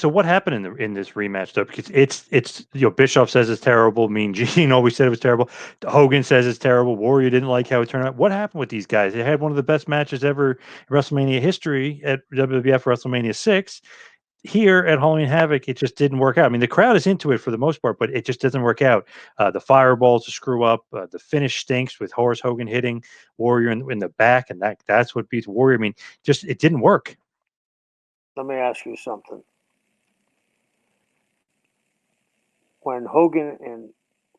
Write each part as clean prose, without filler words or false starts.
So what happened in this rematch though? Because it's Bischoff says it's terrible. Mean Gene always said it was terrible. Hogan says it's terrible. Warrior didn't like how it turned out. What happened with these guys? They had one of the best matches ever in WrestleMania history at WWF WrestleMania 6. Here at Halloween Havoc, it just didn't work out. I mean, the crowd is into it for the most part, but it just doesn't work out. The fireballs to screw up. The finish stinks with Horace Hogan hitting Warrior in the back, and that's what beats Warrior. I mean, just it didn't work. Let me ask you something. When Hogan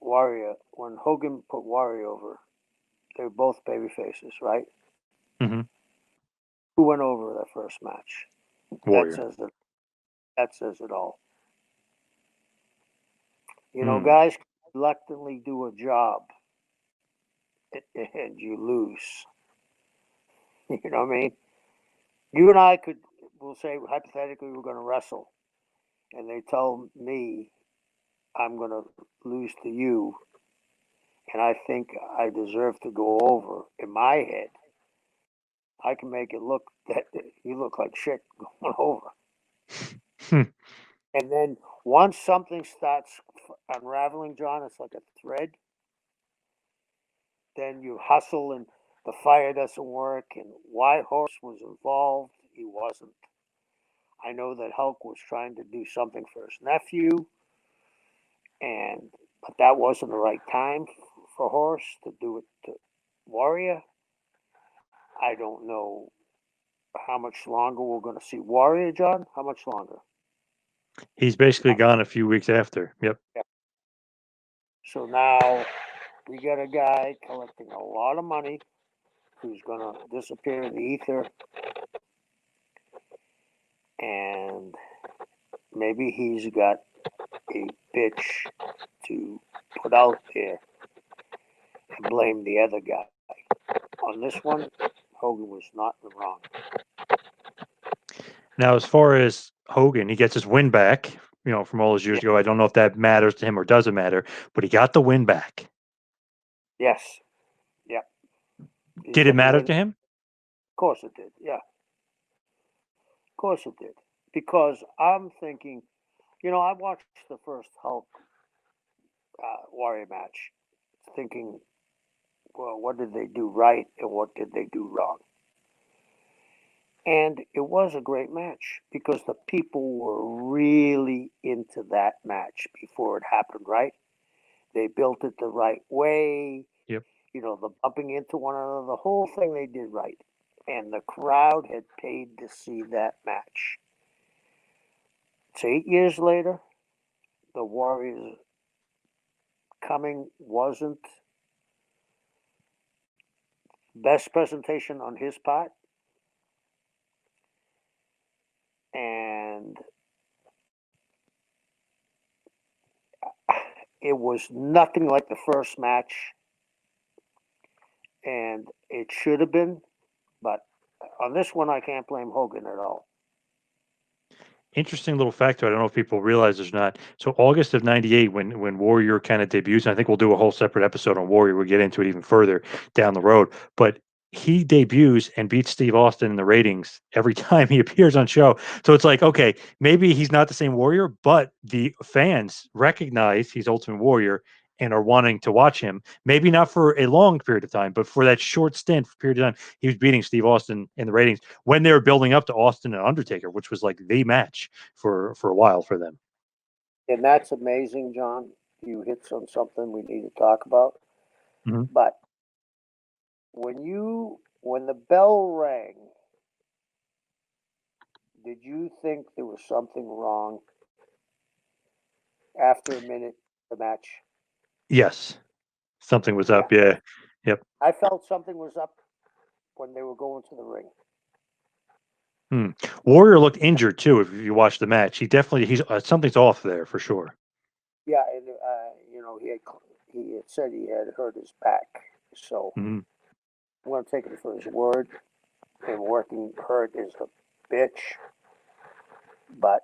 put Warrior over, they were both baby faces, right? Hmm. Who went over that first match? That Warrior. says it. That says it all. Mm. Guys reluctantly do a job, and you lose. You know what I mean? You and I we'll say hypothetically, we're going to wrestle, and they tell me I'm going to lose to you, and I think I deserve to go over. In my head, I can make it look that you look like shit going over. And then once something starts unraveling, John, it's like a thread. Then you hustle and the fire doesn't work. And why Horse was involved, he wasn't. I know that Hulk was trying to do something for his nephew, but that wasn't the right time for Horse to do it to Warrior. I don't know how much longer we're going to see Warrior, John. How much longer? He's basically gone a few weeks after. Yep. So now we got a guy collecting a lot of money who's going to disappear in the ether, and maybe he's got a bitch to put out there and blame the other guy. On this one, Hogan was not in the wrong. Now, as far as Hogan, he gets his win back, from all those years ago. I don't know if that matters to him or doesn't matter, but he got the win back. Yes. Yep. Did it matter to him? Of course it did. Yeah. Of course it did. Because I'm thinking, I watched the first Hulk Warrior match, thinking, well, what did they do right and what did they do wrong? And it was a great match because the people were really into that match before it happened, right? They built it the right way. Yep. The bumping into one another, the whole thing they did right. And the crowd had paid to see that match. It's 8 years later. The Warriors coming wasn't best presentation on his part. And it was nothing like the first match. And it should have been. But on this one, I can't blame Hogan at all. Interesting little factor. I don't know if people realize this or not. So August of '98, when Warrior kind of debuts, and I think we'll do a whole separate episode on Warrior. We'll get into it even further down the road. But he debuts and beats Steve Austin in the ratings every time he appears on show. So it's like, okay, maybe he's not the same Warrior, but the fans recognize he's Ultimate Warrior and are wanting to watch him. Maybe not for a long period of time, but for that short stint period of time, he was beating Steve Austin in the ratings when they were building up to Austin and Undertaker, which was like the match for a while for them. And that's amazing, John. You hit on something we need to talk about. Mm-hmm. But when the bell rang, did you think there was something wrong after a minute of the match? Yes, something was up. Yeah, yep. I felt something was up when they were going to the ring. Warrior looked injured too. If you watch the match, he's something's off there for sure. Yeah, and he had said he had hurt his back, so Mm-hmm. I'm going to take it for his word. And working hurt is a bitch, but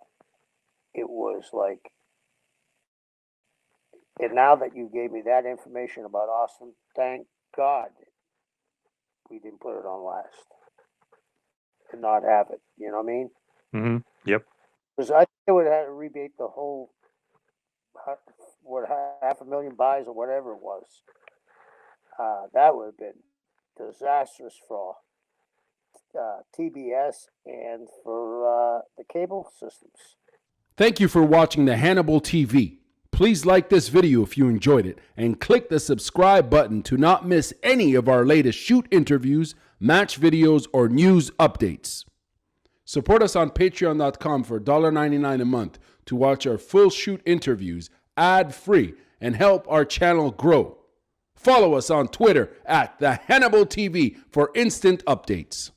it was like, and now that you gave me that information about Austin, thank God we didn't put it on last and not have it. You know what I mean? Mm-hmm. Yep. Because I think they would have had to rebate the whole, what, 500,000 buys or whatever it was. That would have been disastrous for TBS and for the cable systems. Thank you for watching the Hannibal TV. Please like this video if you enjoyed it and click the subscribe button to not miss any of our latest shoot interviews, match videos, or news updates. Support us on patreon.com for $1.99 a month to watch our full shoot interviews ad-free and help our channel grow. Follow us on Twitter at the Hannibal TV for instant updates.